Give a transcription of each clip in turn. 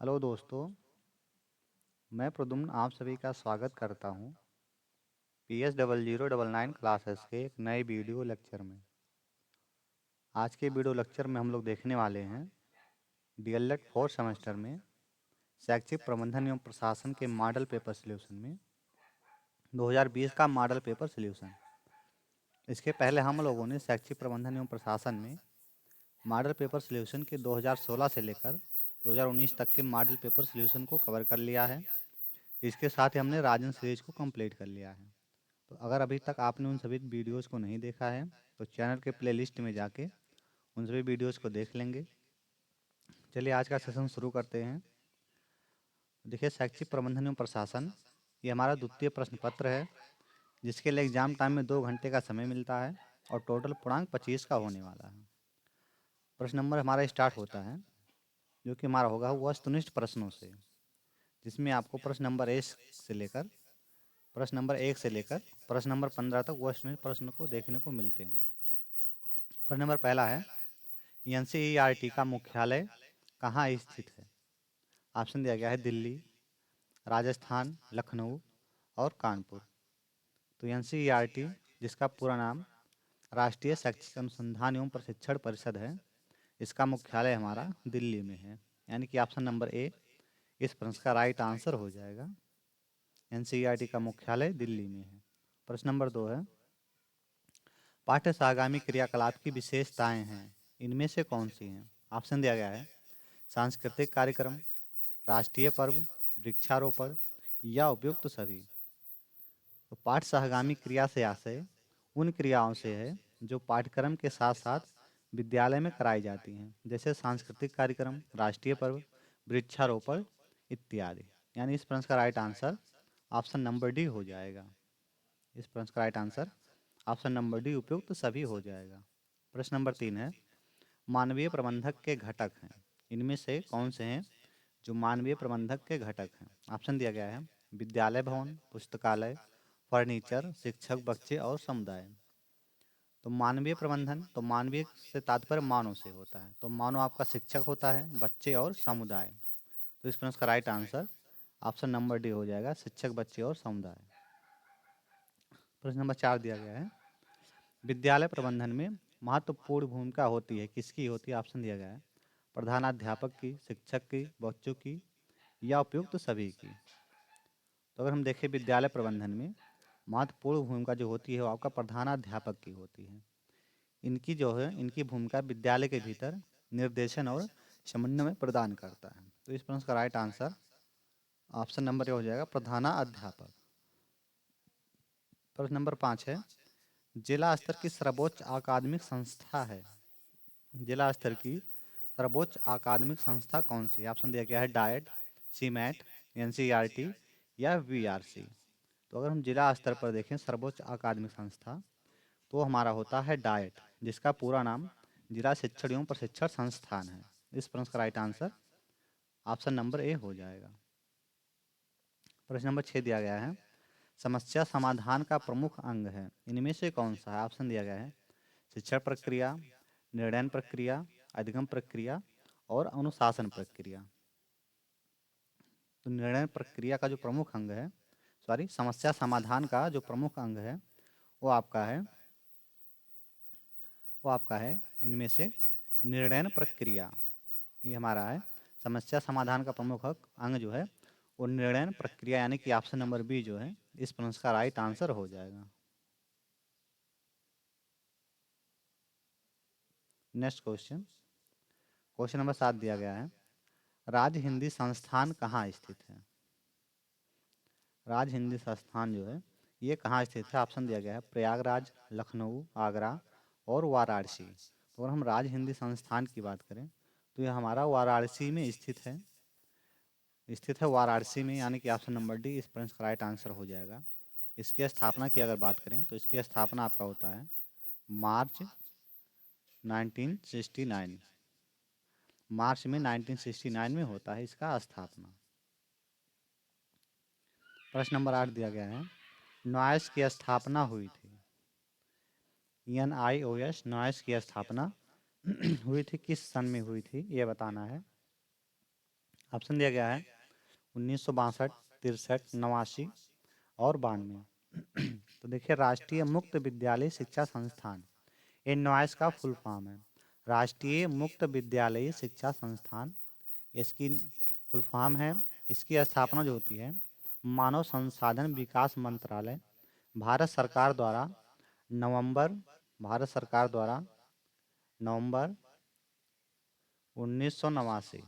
Hello दोस्तों, मैं प्रद्युम्न आप सभी का स्वागत करता हूं PS0099 क्लासेस के एक नए वीडियो लेक्चर में। आज के वीडियो लेक्चर में हम लोग देखने वाले हैं DLED 4 सेमेस्टर में शैक्षिक प्रबंधन एवं प्रशासन के मॉडल पेपर सॉल्यूशन में 2020 का मॉडल पेपर सॉल्यूशन। इसके पहले हम लोगों ने शैक्षिक प्रबंधन एवं प्रशासन में मॉडल पेपर सॉल्यूशन के 2016 से लेकर 2019 तक के मॉडल पेपर सॉल्यूशन को कवर कर लिया है। इसके साथ ही हमने राजन सीरीज को कंप्लीट कर लिया है। तो अगर अभी तक आपने उन सभी वीडियोस को नहीं देखा है तो चैनल के प्लेलिस्ट में जाके उन सभी वीडियोस को देख लेंगे। चलिए आज का सेशन शुरू करते हैं। देखिए, शैक्षिक प्रबंधन एवं प्रशासन ये हमारा द्वितीय प्रश्न पत्र है, जिसके लिए एग्जाम टाइम में 2 घंटे का समय मिलता है और टोटल पूर्णांक 25 का होने वाला है। प्रश्न नंबर हमारा स्टार्ट होता है, जो कि हमारा होगा वस्तुनिष्ठ प्रश्नों से, जिसमें आपको प्रश्न नंबर एक से लेकर प्रश्न नंबर 15 तक वस्तुनिष्ठ प्रश्न को देखने को मिलते हैं। प्रश्न नंबर पहला है, NCERT का मुख्यालय कहाँ स्थित है? ऑप्शन दिया गया है दिल्ली, राजस्थान, लखनऊ और कानपुर। तो NCERT, जिसका पूरा नाम राष्ट्रीय शैक्षिक अनुसंधान एवं प्रशिक्षण परिषद है, इसका मुख्यालय हमारा दिल्ली में है। यानी कि ऑप्शन नंबर ए इस प्रश्न का राइट आंसर हो जाएगा। NCERT का मुख्यालय दिल्ली में है। प्रश्न नंबर 2 है, पाठ्य सहगामी क्रियाकलाप की विशेषताएं हैं, इनमें से कौन सी हैं? ऑप्शन दिया गया है सांस्कृतिक कार्यक्रम, राष्ट्रीय पर्व, वृक्षारोपण या उपयुक्त सभी। तो पाठ सहगामी क्रिया से आशय उन क्रियाओं से है जो पाठ्यक्रम के साथ साथ विद्यालय में कराई जाती हैं, जैसे सांस्कृतिक कार्यक्रम, राष्ट्रीय पर्व, वृक्षारोपण इत्यादि। यानी इस प्रश्न का right answer option number D हो जाएगा। इस प्रश्न का right answer option number D उपयुक्त सभी हो जाएगा। प्रश्न नंबर 3 है, मानवीय प्रबंधक के घटक हैं, इनमें से कौन से हैं जो मानवीय प्रबंधक के घटक हैं? ऑप्शन दिया गया है विद्यालय भवन, पुस्तकालय, फर्नीचर, शिक्षक, बच्चे और समुदाय। तो मानवीय प्रबंधन, तो मानवीय से तात्पर्य मानव से होता है, तो मानव आपका शिक्षक होता है, बच्चे और समुदाय। तो इस प्रश्न का right answer option number D हो जाएगा, शिक्षक, बच्चे और समुदाय। प्रश्न नंबर 4 दिया गया है, विद्यालय प्रबंधन में महत्वपूर्ण भूमिका होती है, किसकी होती है? ऑप्शन दिया गया है प्रधानाध्यापक की, शिक्षक की, बच्चों की या उपयुक्त सभी की। तो अगर हम देखें विद्यालय प्रबंधन में महत्वपूर्ण भूमिका जो होती है वो आपका प्रधानाध्यापक की होती है। इनकी जो है इनकी भूमिका विद्यालय के भीतर निर्देशन और समन्वय प्रदान करता है। तो इस प्रश्न का right answer option number A हो जाएगा, प्रधानाध्यापक। प्रश्न नंबर 5 है, जिला स्तर की सर्वोच्च अकादमिक संस्था है, जिला स्तर की सर्वोच्च अकादमिक संस्था कौन सी है? ऑप्शन दिया गया है डाइट, सीमैट, NCERT या VRC। तो अगर हम जिला स्तर पर देखें सर्वोच्च अकादमिक संस्था, तो हमारा होता है डाइट, जिसका पूरा नाम जिला शिक्षण एवं प्रशिक्षण संस्थान है। इस प्रश्न का right answer option number A हो जाएगा। प्रश्न नंबर 6 दिया गया है, समस्या समाधान का प्रमुख अंग है, इनमें से कौन सा है? ऑप्शन दिया गया है शिक्षण प्रक्रिया, निर्णय प्रक्रिया, अधिगम प्रक्रिया और अनुशासन प्रक्रिया। तो निर्णय प्रक्रिया का जो प्रमुख अंग है, सॉरी, समस्या समाधान का जो प्रमुख अंग है वो आपका है इनमें से निर्णय प्रक्रिया। ये हमारा है समस्या समाधान का प्रमुख अंग जो है वो निर्णय प्रक्रिया, यानी कि ऑप्शन नंबर बी जो है इस प्रश्न का राइट आंसर हो जाएगा। नेक्स्ट क्वेश्चन, क्वेश्चन नंबर 7 दिया गया है, राज्य हिंदी संस्थान कहाँ स्थित है? राज्य हिंदी संस्थान जो है ये कहाँ स्थित है? ऑप्शन दिया गया है प्रयागराज, लखनऊ, आगरा और वाराणसी। तो अगर हम राज्य हिंदी संस्थान की बात करें तो यह हमारा वाराणसी में स्थित है वाराणसी में, यानी कि ऑप्शन नंबर डी इस प्रश्न का राइट आंसर हो जाएगा। इसकी स्थापना की अगर बात करें तो इसकी स्थापना आपका होता है मार्च 1969, मार्च में 1969 में होता है इसका स्थापना। प्रश्न नंबर 8 दिया गया है, नॉइस की स्थापना हुई थी, NIOS नॉइस की स्थापना हुई थी किस सन में हुई थी, ये बताना है। ऑप्शन दिया गया है 1962, 63, 89 और 92। तो देखिए, राष्ट्रीय मुक्त विद्यालय शिक्षा संस्थान, ये नॉइस का फुल फॉर्म है। राष्ट्रीय मुक्त विद्यालय शिक्षा संस्थान, इसकी फुल फॉर्म है। इसकी स्थापना जो होती है मानव संसाधन विकास मंत्रालय, भारत सरकार द्वारा नवंबर भारत सरकार द्वारा नवंबर 1989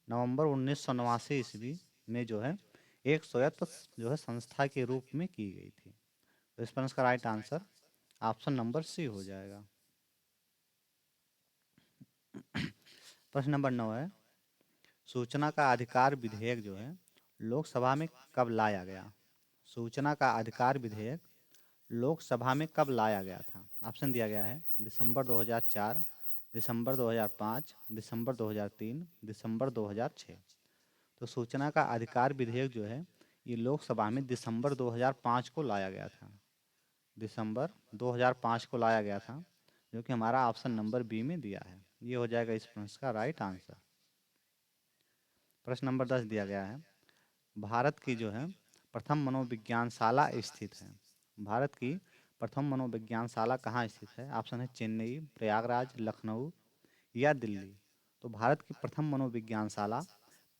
नवंबर 1989 ईस्वी में जो है एक स्वायत्त जो है संस्था के रूप में की गई थी। तो इस पर इसका right answer option number C हो जाएगा। प्रश्न नंबर 9 है, सूचना का अधिकार विधेयक जो है लोकसभा में कब लाया गया? सूचना का अधिकार विधेयक लोकसभा में कब लाया गया था? ऑप्शन दिया गया है दिसंबर 2004, दिसंबर 2005, दिसंबर 2003, दिसंबर 2006। तो सूचना का अधिकार विधेयक जो है ये लोकसभा में दिसंबर 2005 को लाया गया था। दिसंबर 2005 को लाया गया था, जो कि हमारा ऑप्शन नंबर बी में दिया है। ये हो जाएगा इस प्रश्न का राइट आंसर। प्रश्न नंबर 10 दिया गया है, भारत की जो है प्रथम मनोविज्ञानशाला स्थित है। भारत की प्रथम मनोविज्ञानशाला कहाँ स्थित है? ऑप्शन है चेन्नई, प्रयागराज, लखनऊ या दिल्ली। तो भारत की प्रथम मनोविज्ञानशाला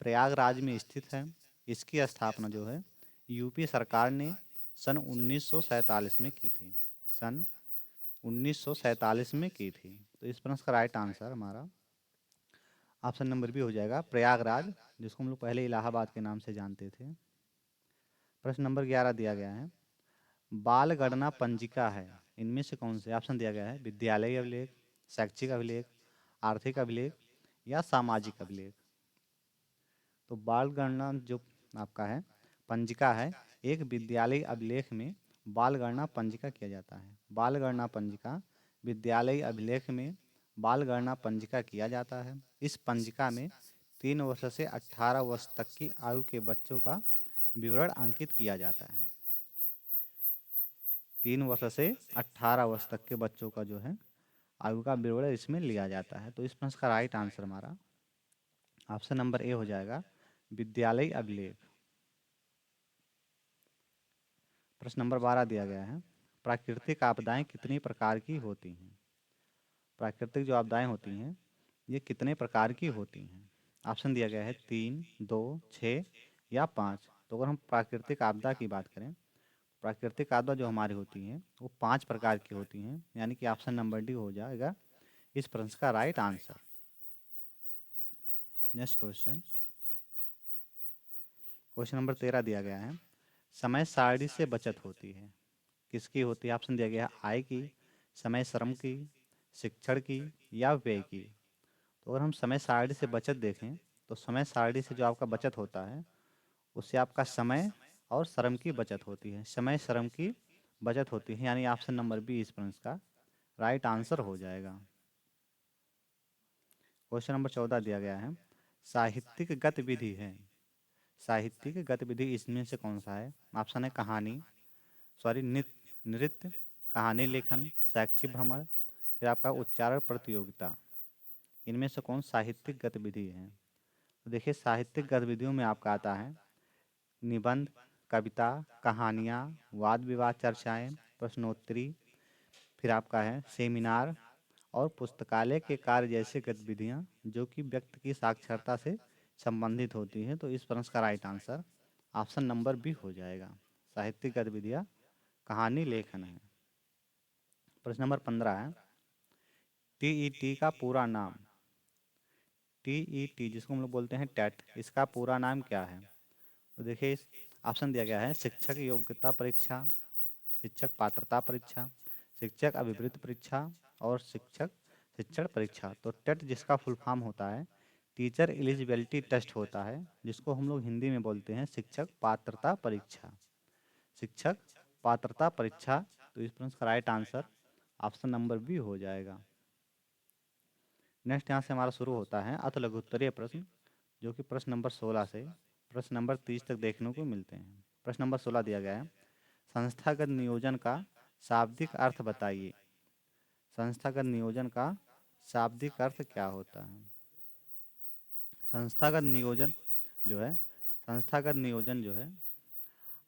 प्रयागराज में स्थित है। इसकी स्थापना जो है यूपी सरकार ने सन 1947 में की थी। सन 1947 में की थी। तो इस प्रश्न का राइट आंसर हमारा ऑप्शन नंबर बी हो जाएगा, प्रयागराज, जिसको हम लोग पहले इलाहाबाद के नाम से जानते थे। प्रश्न नंबर 11 दिया गया है, बाल गणना पंजिका है, इनमें से कौन से? ऑप्शन दिया गया है विद्यालय अभिलेख, शैक्षिक अभिलेख, आर्थिक अभिलेख या सामाजिक अभिलेख। तो बाल गणना जो आपका है पंजिका है, एक विद्यालय अभिलेख में बाल गणना पंजिका किया जाता है। बाल गणना पंजिका विद्यालय अभिलेख में बाल गणना पंजिका किया जाता है। इस पंजिका में 3 वर्ष से 18 वर्ष तक की आयु के बच्चों का विवरण अंकित किया जाता है। 3 वर्ष से 18 वर्ष तक के बच्चों का जो है आयु का विवरण इसमें लिया जाता है। तो इस प्रश्न का राइट आंसर हमारा ऑप्शन नंबर ए हो जाएगा, विद्यालय अभिलेख। प्रश्न नंबर 12 दिया गया है, प्राकृतिक आपदाएं कितनी प्रकार की होती हैं? प्राकृतिक जो आपदाएं होती हैं ये कितने प्रकार की होती हैं? ऑप्शन दिया गया है 3, 2, 6 या 5। तो अगर हम प्राकृतिक आपदा की बात करें, प्राकृतिक आपदा जो हमारी होती हैं वो 5 प्रकार की होती हैं, यानी कि ऑप्शन नंबर डी हो जाएगा इस प्रश्न का right answer. Next question, question number 13 दिया गया है, समय सारणी से बचत होती है, किसकी होती है? ऑप्शन दिया गया है आय की, समय श्रम की, शिक्षण की या व्यय की। तो अगर हम समय सारणी से बचत देखें तो समय सारणी से जो आपका बचत होता है उससे आपका समय और श्रम की बचत होती है। समय श्रम की बचत होती है, यानी ऑप्शन नंबर बी इस प्रश्न का राइट आंसर हो जाएगा। क्वेश्चन नंबर 14 दिया गया है, साहित्यिक गतिविधि है, साहित्यिक गतिविधि इसमें से कौन सा है? ऑप्शन है कहानी, सॉरी नृत्य, कहानी लेखन, शैक्षिक भ्रमण, फिर आपका उच्चारण प्रतियोगिता। इनमें से कौन साहित्यिक गतिविधि है? तो देखिए, साहित्यिक गतिविधियों में आपका आता है निबंध, कविता, कहानियाँ, वाद विवाद चर्चाएं, प्रश्नोत्तरी, फिर आपका है सेमिनार और पुस्तकालय के कार्य जैसे गतिविधियाँ जो कि व्यक्ति की साक्षरता से संबंधित होती हैं। तो इस प्रश्न का right answer option number B हो जाएगा, साहित्यिक गतिविधियाँ कहानी लेखन है। प्रश्न नंबर 15 है, टीईटी का पूरा नाम, टीईटी जिसको हम लोग बोलते हैं टेट, इसका पूरा नाम क्या है? तो देखिए, ऑप्शन दिया गया है शिक्षक योग्यता परीक्षा, शिक्षक पात्रता परीक्षा, शिक्षक अभिवृत्ति परीक्षा और शिक्षक शिक्षण परीक्षा। तो टेट जिसका फुल फॉर्म होता है टीचर एलिजिबिलिटी टेस्ट होता है, जिसको हम लोग हिंदी में बोलते हैं शिक्षक पात्रता परीक्षा, शिक्षक पात्रता परीक्षा। तो इस प्रश्न का right answer option number B हो जाएगा। नेक्स्ट यहाँ से हमारा शुरू होता है अति लघुत्तरीय प्रश्न, जो कि प्रश्न नंबर 16 से प्रश्न नंबर 30 तक देखने को मिलते हैं। प्रश्न नंबर 16 दिया गया है, संस्थागत नियोजन का शाब्दिक अर्थ बताइए। संस्थागत नियोजन का शाब्दिक अर्थ क्या होता है? संस्थागत नियोजन जो है संस्थागत नियोजन जो है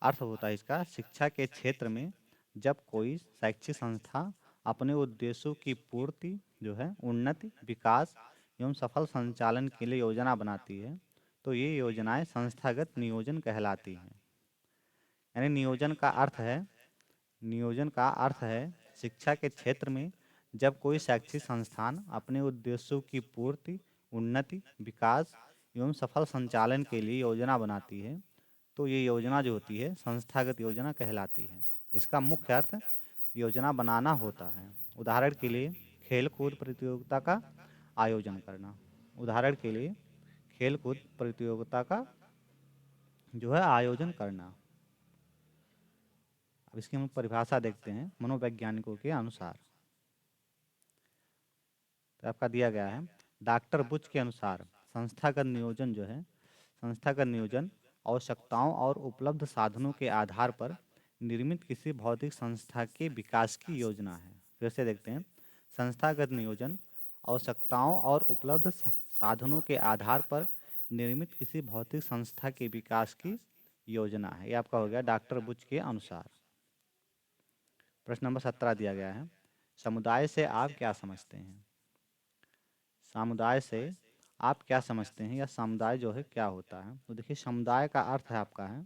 अर्थ होता है इसका, शिक्षा के क्षेत्र में जब कोई शैक्षिक संस्था अपने उद्देश्यों की पूर्ति जो है, उन्नति, विकास एवं सफल संचालन के लिए योजना बनाती है तो ये योजनाएं संस्थागत नियोजन कहलाती हैं। यानी नियोजन का अर्थ है शिक्षा के क्षेत्र में जब कोई शैक्षिक संस्थान अपने उद्देश्यों की पूर्ति, उन्नति, विकास एवं सफल संचालन के लिए योजना बनाती है तो ये योजना जो होती है संस्थागत योजना कहलाती है। इसका मुख्य अर्थ योजना बनाना होता है। उदाहरण के लिए खेल कूद प्रतियोगिता का आयोजन करना। उदाहरण के लिए खेल कूद प्रतियोगिता का जो है आयोजन करना। अब इसकी हम परिभाषा देखते हैं मनोवैज्ञानिकों के अनुसार। तो आपका दिया गया है डॉक्टर बुच के अनुसार संस्थागत नियोजन आवश्यकताओं और उपलब्ध साधनों के आधार पर निर्मित किसी भौतिक संस्था के विकास की योजना है। फिर से देखते हैं संस्थागत नियोजन आवश्यकताओं और उपलब्ध साधनों के आधार पर निर्मित किसी भौतिक संस्था के विकास की योजना है। ये आपका हो गया डॉक्टर बुच के अनुसार। प्रश्न नंबर 17 दिया गया है समुदाय से आप क्या समझते हैं। समुदाय से आप क्या समझते हैं या समुदाय जो है क्या होता है। तो देखिए समुदाय का अर्थ है आपका है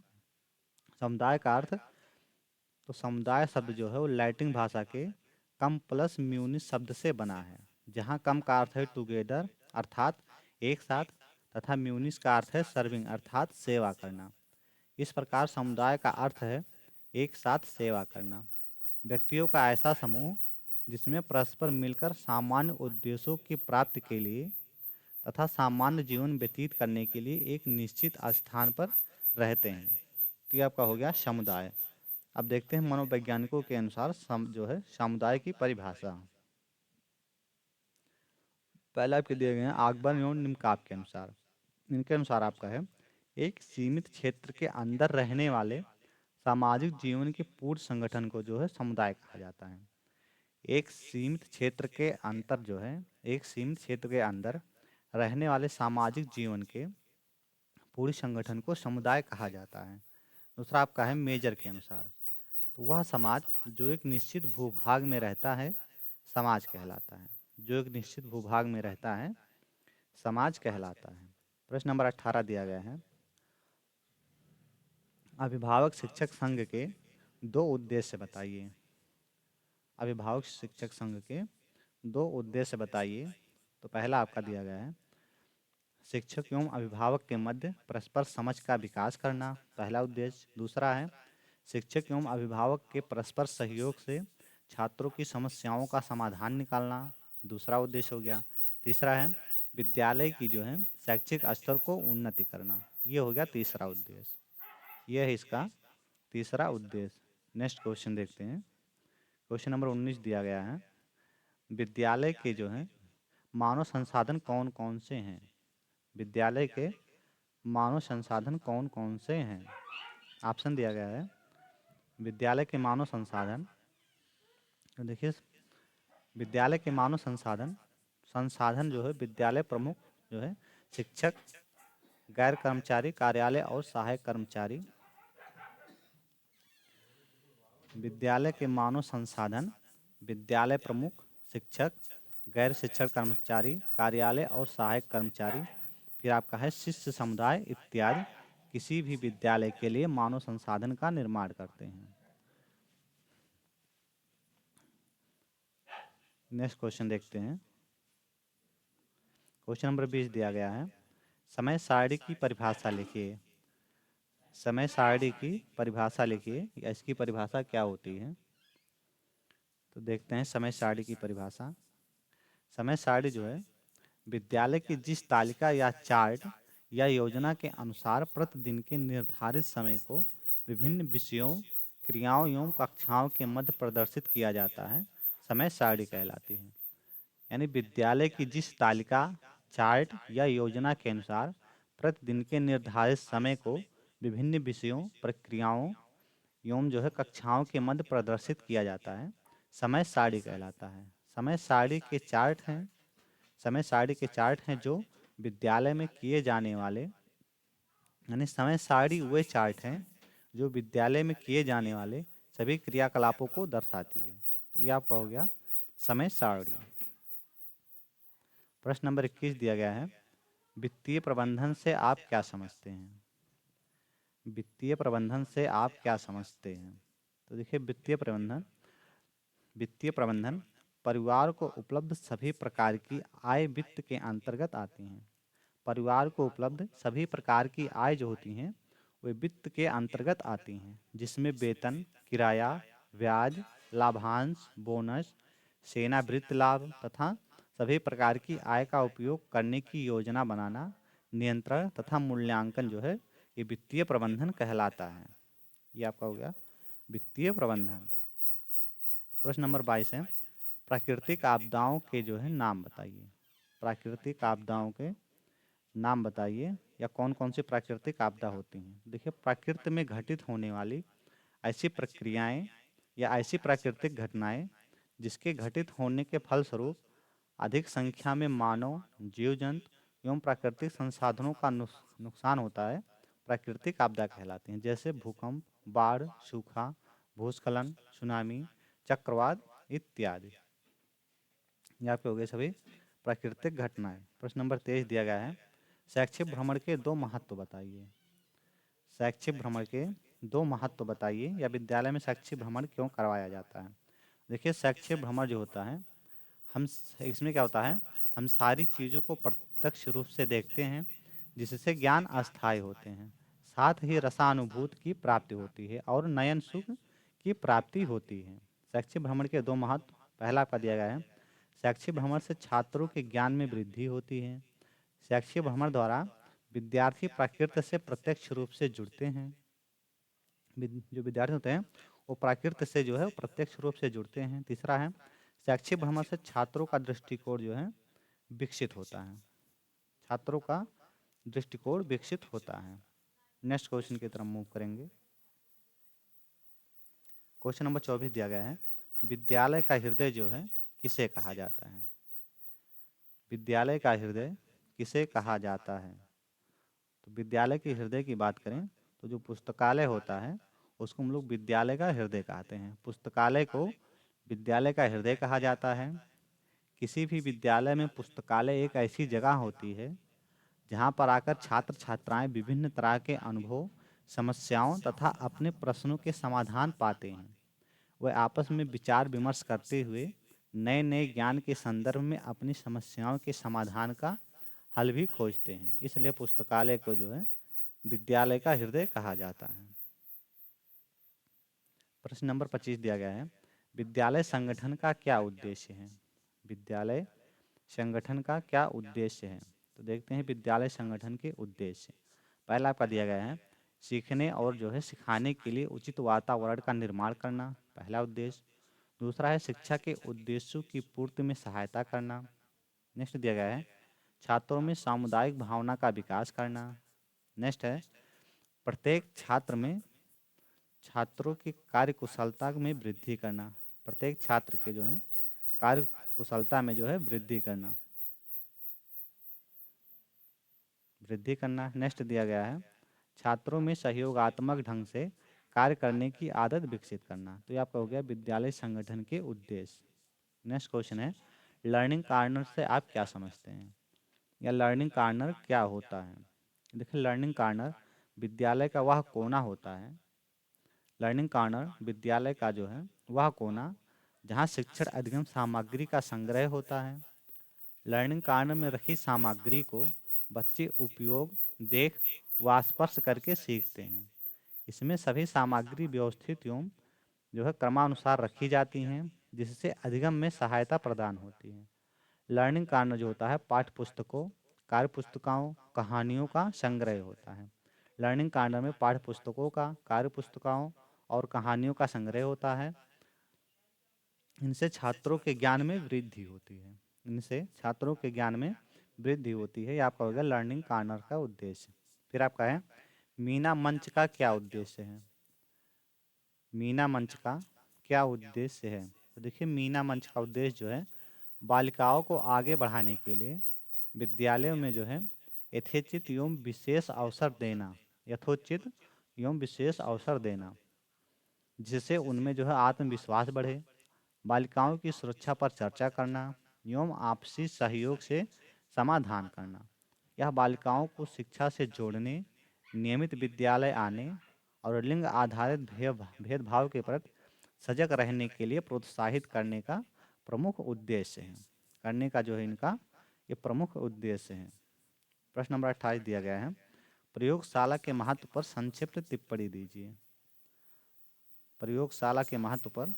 समुदाय का अर्थ तो समुदाय शब्द जो है वो लैटिन भाषा के कम प्लस म्यूनिस शब्द से बना है, जहाँ कम का अर्थ है टुगेदर अर्थात एक साथ तथा म्यूनिस का अर्थ है सर्विंग अर्थात सेवा करना। इस प्रकार समुदाय का अर्थ है एक साथ सेवा करना, व्यक्तियों का ऐसा समूह जिसमें परस्पर मिलकर सामान्य उद्देश्यों की प्राप्ति के लिए तथा सामान्य जीवन व्यतीत करने के लिए एक निश्चित स्थान पर रहते हैं। तो ये आपका हो गया समुदाय। अब देखते हैं मनोवैज्ञानिकों के अनुसार जो है समुदाय की परिभाषा। पहले आपके दिए गए हैं आकबर एवं निमकाप के अनुसार। इनके अनुसार आपका है एक सीमित क्षेत्र के अंदर रहने वाले सामाजिक जीवन के पूर्ण संगठन को जो है समुदाय कहा जाता है। एक सीमित क्षेत्र के अंदर रहने वाले सामाजिक जीवन के पूरे संगठन को समुदाय कहा जाता है। दूसरा आपका है मेजर के अनुसार तो वह समाज जो एक निश्चित भूभाग में रहता है समाज कहलाता है। जो एक निश्चित भूभाग में रहता है समाज कहलाता है। प्रश्न नंबर 18 दिया गया है अभिभावक शिक्षक संघ के 2 उद्देश्य बताइए। अभिभावक शिक्षक संघ के 2 उद्देश्य बताइए। तो पहला आपका दिया गया है शिक्षक एवं अभिभावक के मध्य परस्पर समझ का विकास करना, पहला उद्देश्य। दूसरा है शिक्षक एवं अभिभावक के परस्पर सहयोग से छात्रों की समस्याओं का समाधान निकालना, दूसरा उद्देश्य हो गया। तीसरा है विद्यालय की जो है शैक्षिक स्तर को उन्नति करना, ये हो गया तीसरा उद्देश्य। यह है इसका तीसरा उद्देश्य। नेक्स्ट क्वेश्चन देखते हैं। क्वेश्चन नंबर 19 दिया गया है विद्यालय के जो है मानव संसाधन कौन कौन से हैं। विद्यालय के मानव संसाधन कौन कौन से हैं। ऑप्शन दिया गया है विद्यालय के मानव संसाधन। तो देखिए विद्यालय के मानव संसाधन जो है विद्यालय प्रमुख जो है शिक्षक, गैर कर्मचारी, कार्यालय और सहायक कर्मचारी। विद्यालय के मानव संसाधन विद्यालय प्रमुख, शिक्षक, गैर शिक्षक कर्मचारी, कार्यालय और सहायक कर्मचारी। फिर आपका है शिष्य समुदाय इत्यादि किसी भी विद्यालय के लिए मानव संसाधन का निर्माण करते हैं। नेक्स्ट क्वेश्चन देखते हैं। क्वेश्चन नंबर 20 दिया गया है समय सारणी की परिभाषा लिखिए। समय सारणी की परिभाषा लिखिए या इसकी परिभाषा क्या होती है। तो देखते हैं समय सारणी की परिभाषा। समय सारणी जो है विद्यालय की जिस तालिका या चार्ट या योजना के अनुसार प्रतिदिन के निर्धारित समय को विभिन्न विषयों, क्रियाओं एवं कक्षाओं के मध्य प्रदर्शित किया जाता है समय सारणी कहलाती है। यानी विद्यालय की जिस तालिका, चार्ट या योजना के अनुसार प्रतिदिन के निर्धारित समय को विभिन्न विषयों, प्रक्रियाओं एवं जो है कक्षाओं के मध्य प्रदर्शित किया जाता है समय सारणी कहलाता है। समय सारणी के चार्ट हैं जो विद्यालय में किए जाने वाले, यानी समय सारणी वे चार्ट हैं जो विद्यालय में किए जाने वाले सभी क्रियाकलापों को दर्शाती है। तो ये आपका हो गया समय सारणी। प्रश्न नंबर 21 दिया गया है, वित्तीय प्रबंधन से आप क्या समझते हैं? वित्तीय प्रबंधन से आप क्या समझते हैं? तो देखिए, वित्तीय प्रबंधन परिवार को उपलब्ध सभी प्रकार की आय वित्त के अंतर्गत आती हैं। परिवार को उपलब्ध सभी प्रकार की आय जो होती हैं वे वित्त के अंतर्गत आती हैं, जिसमें वेतन, किराया, ब्याज, लाभांश, बोनस, सेवानिवृत्त लाभ तथा सभी प्रकार की आय का उपयोग करने की योजना बनाना, नियंत्रण तथा मूल्यांकन जो है ये वित्तीय प्रबंधन कहलाता है। ये आपका हो गया वित्तीय प्रबंधन। प्रश्न नंबर 22 है, प्राकृतिक आपदाओं के जो है नाम बताइए। प्राकृतिक आपदाओं के नाम बताइए, या कौन कौन सी प्राकृतिक आपदा होती हैं। देखिए, प्रकृति में घटित होने वाली ऐसी प्रक्रियाएं या ऐसी प्राकृतिक घटनाएं जिसके घटित होने के फलस्वरूप अधिक संख्या में मानव, जीव जंतु एवं प्राकृतिक संसाधनों का नुकसान होता है, प्राकृतिक आपदा कहलाती हैं। जैसे भूकंप, बाढ़, सूखा, भूस्खलन, सुनामी, चक्रवात इत्यादि। ये आपके हो गए सभी प्राकृतिक घटनाएं। प्रश्न नंबर 23 दिया गया है, शैक्षिक भ्रमण के दो महत्व बताइए। शैक्षिक भ्रमण के दो महत्व बताइए, या विद्यालय में शैक्षिक भ्रमण क्यों करवाया जाता है। देखिए, शैक्षिक भ्रमण जो होता है, हम इसमें क्या होता है, हम सारी चीज़ों को प्रत्यक्ष रूप से देखते हैं, जिससे ज्ञान अस्थायी होते हैं, साथ ही रसानुभूति की प्राप्ति होती है और नयन सुख की प्राप्ति होती है। शैक्षिक भ्रमण के दो महत्व, पहला आपका दिया गया है, शैक्षिक भ्रमण से छात्रों के ज्ञान में वृद्धि होती है। शैक्षिक भ्रमण द्वारा विद्यार्थी प्रकृति से प्रत्यक्ष रूप से जुड़ते हैं। जो विद्यार्थी होते हैं वो प्रकृति से जो है प्रत्यक्ष रूप से जुड़ते हैं। तीसरा है, शैक्षिक भ्रमण से छात्रों का दृष्टिकोण जो है विकसित होता है। छात्रों का दृष्टिकोण विकसित होता है। नेक्स्ट क्वेश्चन की तरफ मूव करेंगे। क्वेश्चन नंबर 24 दिया गया है, विद्यालय का हृदय जो है किसे कहा जाता है। विद्यालय का हृदय किसे कहा जाता है। तो विद्यालय के हृदय की बात करें तो जो पुस्तकालय होता है उसको हम लोग विद्यालय का हृदय कहते हैं। पुस्तकालय को विद्यालय का हृदय कहा जाता है। किसी भी विद्यालय में पुस्तकालय एक ऐसी जगह होती है जहाँ पर आकर छात्र छात्राएं विभिन्न तरह के अनुभव, समस्याओं तथा अपने प्रश्नों के समाधान पाते हैं। वे आपस में विचार विमर्श करते हुए नए नए ज्ञान के संदर्भ में अपनी समस्याओं के समाधान का हल भी खोजते हैं। इसलिए पुस्तकालय को जो है विद्यालय का हृदय कहा जाता है। प्रश्न नंबर 25 दिया गया है, विद्यालय संगठन का क्या उद्देश्य है। विद्यालय संगठन का क्या उद्देश्य है। तो देखते हैं विद्यालय संगठन के उद्देश्य। पहला आपका दिया गया है, सीखने और जो है सिखाने के लिए उचित वातावरण का निर्माण करना, पहला उद्देश्य। दूसरा है शिक्षा के उद्देश्यों की पूर्ति में सहायता करना। नेक्स्ट दिया गया है, छात्रों में सामुदायिक भावना का विकास करना। नेक्स्ट है, प्रत्येक छात्र में छात्रों की कार्य कुशलता में वृद्धि करना। प्रत्येक छात्र के जो है कार्य कुशलता में जो है वृद्धि करना। नेक्स्ट दिया गया है, छात्रों में सहयोगात्मक ढंग से कार्य करने की आदत विकसित करना। तो ये आपका हो गया विद्यालय संगठन के उद्देश्य। नेक्स्ट क्वेश्चन है, लर्निंग कार्नर से आप क्या समझते हैं, या लर्निंग कार्नर क्या होता है। देखिए, लर्निंग कार्नर विद्यालय का वह कोना होता है। लर्निंग कार्नर विद्यालय का जो है वह कोना जहाँ शिक्षण अधिगम सामग्री का संग्रह होता है। लर्निंग कार्नर में रखी सामग्री को बच्चे उपयोग, देख व स्पर्श करके सीखते हैं। इसमें सभी सामग्री व्यवस्थित एवं जो है क्रमानुसार रखी जाती हैं, जिससे अधिगम में सहायता प्रदान होती है। लर्निंग कार्नर जो होता है पाठ्य पुस्तकों, कार्य पुस्तिकाओं, कहानियों का संग्रह होता है। लर्निंग कार्नर में पाठ्य पुस्तकों का, कार्य पुस्तिकाओं और कहानियों का संग्रह होता है। इनसे छात्रों के ज्ञान में वृद्धि होती है। इनसे छात्रों के ज्ञान में वृद्धि होती है। ये आपका हो गया लर्निंग कार्नर का उद्देश्य। फिर आपका है, मीना मंच का क्या उद्देश्य है। मीना मंच का क्या उद्देश्य है। तो देखिए, मीना मंच का उद्देश्य जो है बालिकाओं को आगे बढ़ाने के लिए विद्यालयों में जो है यथोचित एवं विशेष अवसर देना, यथोचित एवं विशेष अवसर देना, जिससे उनमें जो है आत्मविश्वास बढ़े। बालिकाओं की सुरक्षा पर चर्चा करना एवं आपसी सहयोग से समाधान करना। यह बालिकाओं को शिक्षा से जोड़ने, नियमित विद्यालय आने और लिंग आधारित भेदभाव के प्रति सजग रहने के लिए प्रोत्साहित करने का प्रमुख उद्देश्य है। करने का जो है इनका ये प्रमुख उद्देश्य है। प्रश्न नंबर 28 दिया गया है, प्रयोगशाला के महत्व पर संक्षिप्त टिप्पणी दीजिए। प्रयोगशाला के महत्व पर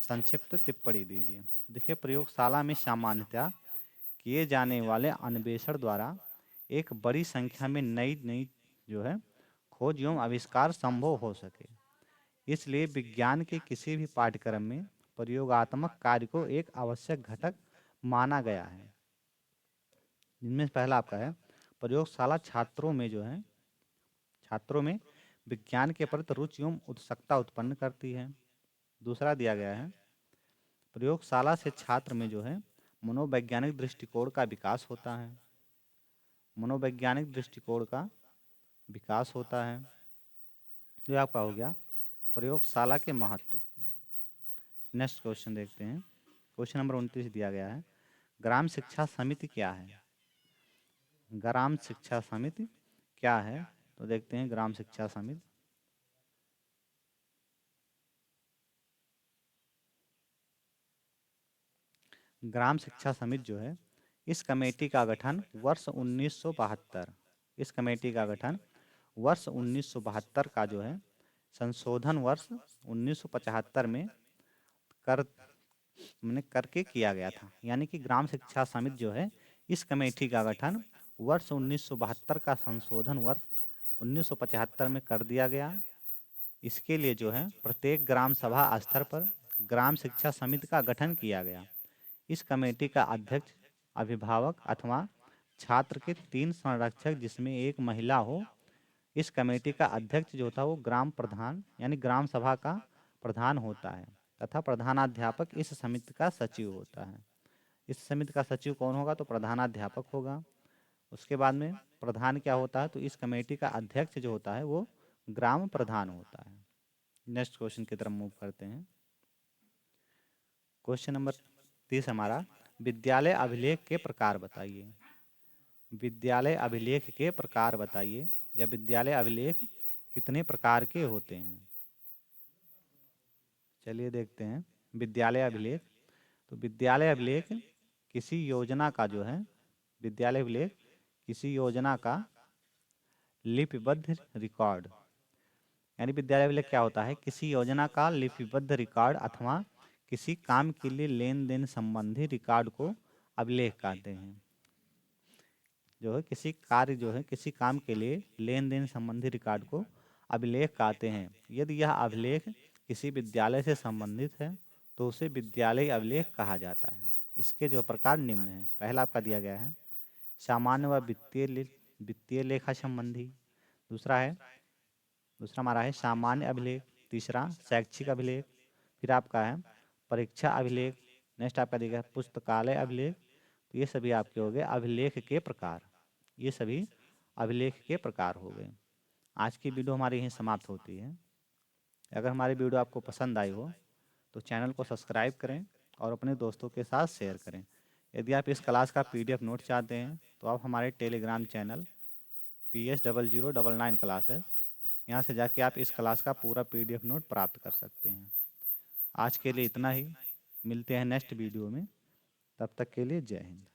संक्षिप्त टिप्पणी दीजिए। देखिए, प्रयोगशाला में सामान्यतः किए जाने वाले अन्वेषण द्वारा एक बड़ी संख्या में नई नई जो है खोज एवं आविष्कार संभव हो सके। इसलिए विज्ञान के किसी भी पाठ्यक्रम में प्रयोगात्मक कार्य को एक आवश्यक घटक माना गया है। जिनमें पहला आपका है, प्रयोगशाला छात्रों में जो है छात्रों में विज्ञान के प्रति रुचि एवं उत्सुकता उत्पन्न करती है। दूसरा दिया गया है, प्रयोगशाला से छात्र में जो है मनोवैज्ञानिक दृष्टिकोण का विकास होता है। मनोवैज्ञानिक दृष्टिकोण का विकास होता है। जो आपका हो गया प्रयोगशाला के महत्व। नेक्स्ट क्वेश्चन देखते हैं। क्वेश्चन नंबर 29 दिया गया है, ग्राम शिक्षा समिति क्या है? ग्राम शिक्षा समिति क्या है? तो देखते हैं ग्राम शिक्षा समिति। ग्राम शिक्षा समिति जो है इस कमेटी का गठन वर्ष 1972 इस कमेटी का गठन वर्ष 1972 का जो है संशोधन वर्ष 1975 में करके किया गया था। यानी कि ग्राम शिक्षा समिति जो है इस कमेटी का गठन वर्ष 1972 का संशोधन वर्ष 1975 में कर दिया गया। इसके लिए जो है प्रत्येक ग्राम सभा स्तर पर ग्राम शिक्षा समिति का गठन किया गया। इस कमेटी का अध्यक्ष अभिभावक अथवा छात्र के 3 संरक्षक जिसमें एक महिला हो। इस कमेटी का अध्यक्ष जो था वो ग्राम प्रधान यानी ग्राम सभा का प्रधान होता है तथा प्रधानाध्यापक इस समिति का सचिव होता है। इस समिति का सचिव कौन होगा? तो प्रधानाध्यापक होगा। उसके बाद में प्रधान क्या होता है? तो इस कमेटी का अध्यक्ष जो होता है वो ग्राम प्रधान होता है। नेक्स्ट क्वेश्चन की तरफ मूव करते हैं। क्वेश्चन नंबर 30 हमारा, विद्यालय अभिलेख के प्रकार बताइए। विद्यालय अभिलेख के प्रकार बताइए या विद्यालय अभिलेख कितने प्रकार के होते हैं? चलिए देखते हैं विद्यालय अभिलेख। तो विद्यालय अभिलेख किसी योजना का जो है विद्यालय अभिलेख किसी योजना का लिपिबद्ध रिकॉर्ड। यानी विद्यालय अभिलेख क्या होता है? किसी योजना का लिपिबद्ध रिकॉर्ड अथवा किसी काम के लिए लेन देन संबंधी रिकॉर्ड को अभिलेख कहते हैं। जो है किसी कार्य जो है किसी काम के लिए लेन देन संबंधी रिकॉर्ड को अभिलेख कहते हैं। यदि यह अभिलेख किसी विद्यालय से संबंधित है तो उसे विद्यालय अभिलेख कहा जाता है। इसके जो प्रकार निम्न हैं। पहला आपका दिया गया है सामान्य व वित्तीय लेखा संबंधी। दूसरा हमारा है सामान्य अभिलेख। तीसरा शैक्षिक अभिलेख। फिर आपका है परीक्षा अभिलेख। नेक्स्ट आपका दिया गया पुस्तकालय अभिलेख। तो ये सभी आपके हो गए अभिलेख के प्रकार। ये सभी अभिलेख के प्रकार हो गए। आज की वीडियो हमारी यहीं समाप्त होती है। अगर हमारी वीडियो आपको पसंद आई हो तो चैनल को सब्सक्राइब करें और अपने दोस्तों के साथ शेयर करें। यदि आप इस क्लास का PDF नोट चाहते हैं तो आप हमारे टेलीग्राम चैनल PS0099 क्लासेस यहाँ से जाके आप इस क्लास का पूरा PDF नोट प्राप्त कर सकते हैं। आज के लिए इतना ही। मिलते हैं नेक्स्ट वीडियो में। तब तक के लिए जय हिंद।